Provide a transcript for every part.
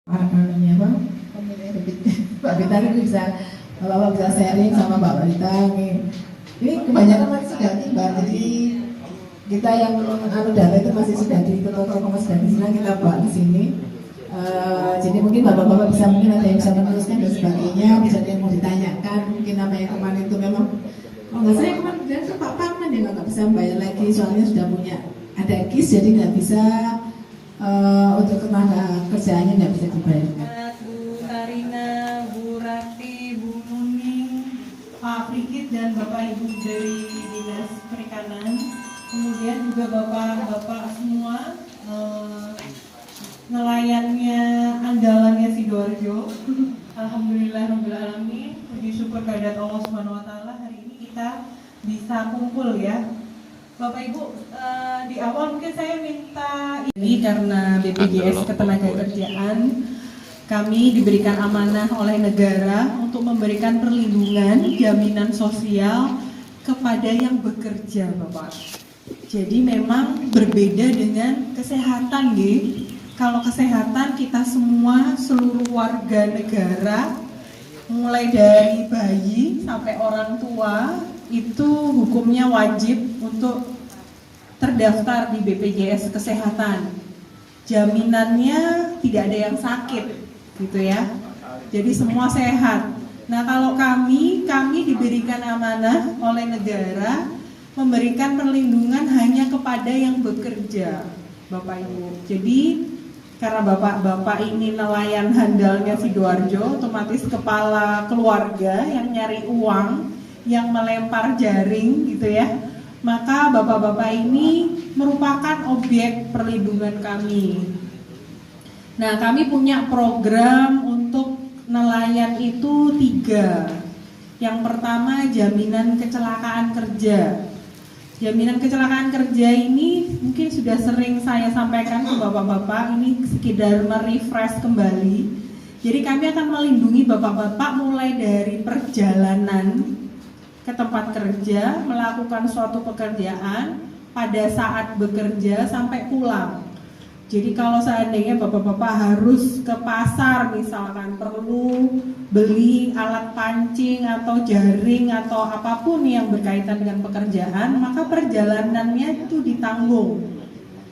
Namanya apa? Pemilih Mbak Rita ini bisa, Bapak bisa sharing sama Mbak Rita nih. Ini kebanyakan masih sudah tiba, jadi kita yang data itu masih sudah di toko sudah di sini, kita bawa di sini. Jadi mungkin bapak-bapak bisa, mungkin ada yang bisa meneruskan dan sebagainya, bisa ada yang mau ditanyakan, mungkin apa yang kemarin itu memang nggak, saya kemarin itu Pak Parman yang nggak bisa membayar lagi, soalnya sudah punya ada KIS, jadi nggak bisa untuk tenaga kerjaannya nggak bisa dibayarkan. Bu Tarina, Bu Rati, Bu Nuning, Pak Frikit dan Bapak Ibu dari Dinas Perikanan, kemudian juga Bapak-Bapak semua, nelayannya andalannya Sidoarjo. Alhamdulillahirobbilalamin, puji syukur kehadirat Allah Subhanahu wa taala, hari ini kita bisa kumpul ya. Bapak Ibu, di awal mungkin saya minta ini karena BPJS Ketenagakerjaan kami diberikan amanah oleh negara untuk memberikan perlindungan jaminan sosial kepada yang bekerja, Bapak. Jadi memang berbeda dengan kesehatan, nggih. Kalau kesehatan kita semua seluruh warga negara mulai dari bayi sampai orang tua itu hukumnya wajib untuk terdaftar di BPJS Kesehatan. Jaminannya tidak ada yang sakit, gitu ya. Jadi semua sehat. Nah, kalau kami diberikan amanah oleh negara memberikan perlindungan hanya kepada yang bekerja, Bapak Ibu. Jadi karena bapak-bapak ini nelayan handalnya Sidoarjo, otomatis kepala keluarga yang nyari uang, yang melempar jaring gitu ya, maka bapak-bapak ini merupakan objek perlindungan kami. Nah, kami punya program untuk nelayan itu 3. Yang pertama, jaminan kecelakaan kerja. Jaminan kecelakaan kerja ini mungkin sudah sering saya sampaikan ke bapak-bapak, ini sekedar merefresh kembali. Jadi kami akan melindungi bapak-bapak mulai dari perjalanan ke tempat kerja, melakukan suatu pekerjaan, pada saat bekerja sampai pulang. Jadi kalau seandainya bapak-bapak harus ke pasar misalkan, perlu beli alat pancing atau jaring atau apapun yang berkaitan dengan pekerjaan, maka perjalanannya itu ditanggung.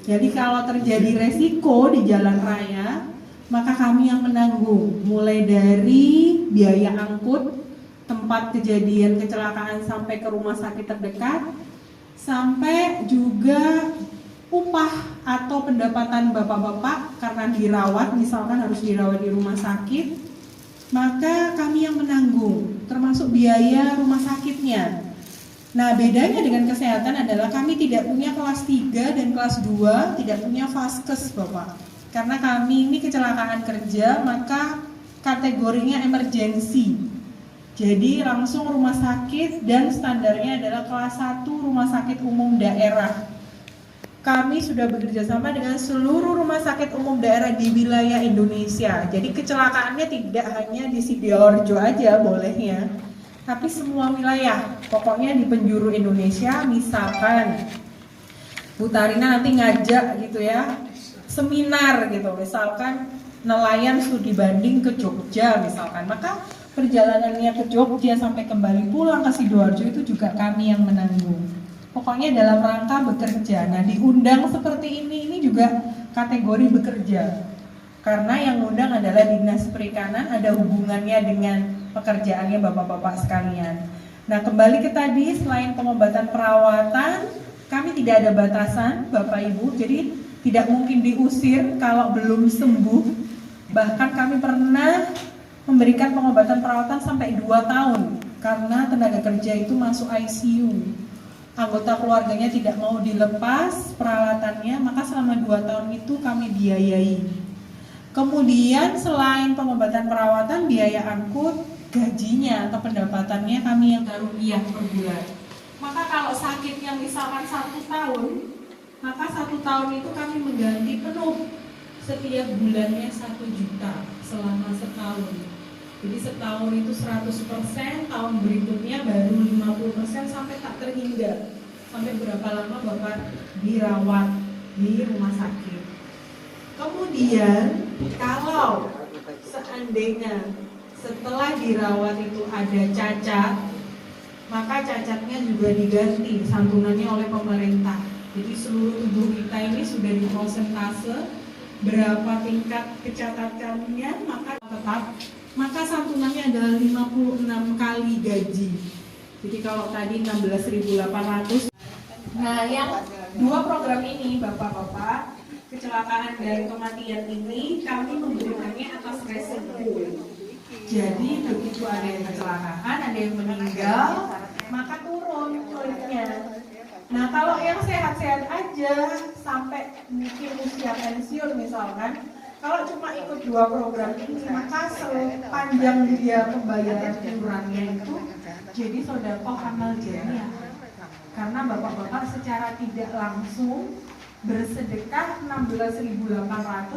Jadi kalau terjadi resiko di jalan raya, maka kami yang menanggung, mulai dari biaya angkut tempat kejadian kecelakaan sampai ke rumah sakit terdekat, sampai juga upah atau pendapatan bapak-bapak karena dirawat, misalkan harus dirawat di rumah sakit, maka kami yang menanggung, termasuk biaya rumah sakitnya. Nah, bedanya dengan kesehatan adalah kami tidak punya kelas 3 dan kelas 2, tidak punya vaskes, Bapak. Karena kami ini kecelakaan kerja, maka kategorinya emergensi. Jadi langsung rumah sakit dan standarnya adalah kelas 1 rumah sakit umum daerah. Kami sudah bekerja sama dengan seluruh rumah sakit umum daerah di wilayah Indonesia. Jadi kecelakaannya tidak hanya di Sidoarjo aja bolehnya, tapi semua wilayah. Pokoknya di penjuru Indonesia, misalkan Bu Tarina nanti ngajak gitu ya, seminar gitu, misalkan nelayan studi banding ke Jogja misalkan, maka perjalanannya ke Jogja sampai kembali pulang ke Sidoarjo itu juga kami yang menanggung. Pokoknya dalam rangka bekerja. Nah, diundang seperti ini juga kategori bekerja. Karena yang undang adalah Dinas Perikanan, ada hubungannya dengan pekerjaannya bapak-bapak sekalian. Nah, kembali ke tadi, selain pengobatan perawatan, kami tidak ada batasan, Bapak Ibu. Jadi tidak mungkin diusir kalau belum sembuh. Bahkan kami pernah memberikan pengobatan perawatan sampai 2 tahun karena tenaga kerja itu masuk ICU. Anggota keluarganya tidak mau dilepas peralatannya, maka selama 2 tahun itu kami biayai. Kemudian selain pengobatan perawatan, biaya angkut, gajinya atau pendapatannya kami yang rupiah per bulan. Maka kalau sakitnya misalkan 1 tahun, maka 1 tahun itu kami mengganti penuh setiap bulannya 1 juta selama setahun. Jadi setahun itu 100%, tahun berikutnya baru 50% sampai tak terhingga. Sampai berapa lama Bapak dirawat di rumah sakit. Kemudian kalau seandainya setelah dirawat itu ada cacat, maka cacatnya juga diganti santunannya oleh pemerintah. Jadi seluruh tubuh kita ini sudah diprosentase berapa tingkat kecacatannya, maka tetap, maka santunannya adalah 56 kali gaji. Jadi kalau tadi 16.800. Nah, yang dua program ini Bapak-bapak, kecelakaan dan kematian ini kami memberikannya atas resiko. Jadi begitu ada yang kecelakaan, ada yang meninggal, maka turun klaimnya. Nah, kalau yang sehat-sehat aja sampai mungkin usia pensiun misalkan, kalau cuma ikut dua program ini, maka sepanjang dia pembayaran iurannya itu jadi sedekah amal jariah. Karena bapak-bapak secara tidak langsung bersedekah 16.800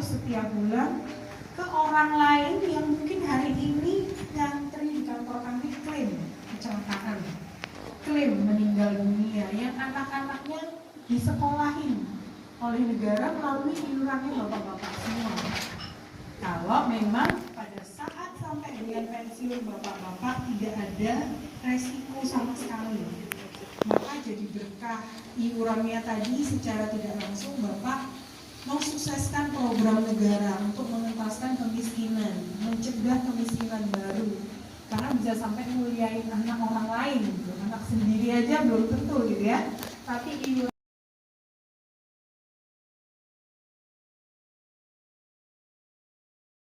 setiap bulan ke orang lain yang mungkin hari ini ngantri di kantor kami klaim kecelakaan, klaim meninggal dunia, yang anak-anaknya disekolahin oleh negara melalui iurannya bapak-bapak semua. Kalau memang pada saat sampai dengan pensiun bapak-bapak tidak ada resiko sama sekali, maka jadi berkah iurannya tadi secara tidak langsung bapak mensukseskan program negara untuk mengentaskan kemiskinan, mencegah kemiskinan baru, karena bisa sampai muliain anak orang lain gitu. Anak sendiri aja belum tentu gitu ya, tapi iuran